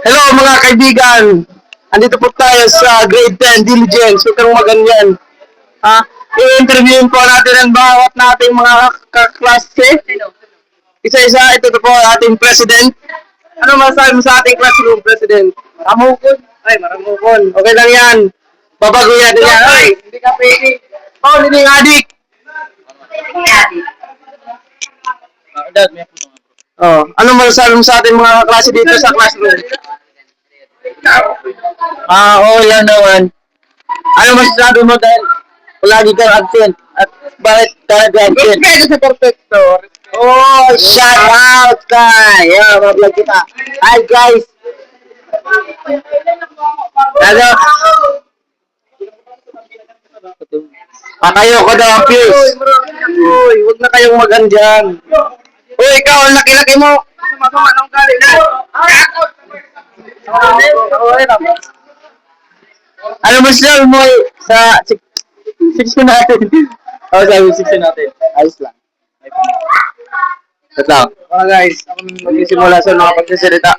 Hello mga kaibigan. Andito po tayo sa grade 10 diligence. Huwag kang maganyan. I-interviewin po natin ang bawat nating mga kaklase. Isa-isa, ito po ating president. Ano masasabi mo sa ating classroom, president? Maramukon. Ay, maramukon. Okay lang yan. Babago natin yan. Ay, hindi ka pwede. Oh, hindi nga adik. Oh, ano masasabi mo sa ating mga klase dito sa classroom? Oo lang naman. Ano masasabi mo dahil lagi kang absent? At bakit ka nag-absent? Respeto sa perfector. Oh, shout out ka! Yeah, mablog kita. Hi guys! Ano? Patayo ko daw ang fuse. Uy, huwag na kayong magandyan. Uy, ikaw, ang laki-laki mo. Masama nang galing. Ano masasabi mo sa 6 natin? Oh, sabi 6 natin. Ayos lang. Ito. Mga guys, ako magsisimula sa mga pagsasalita.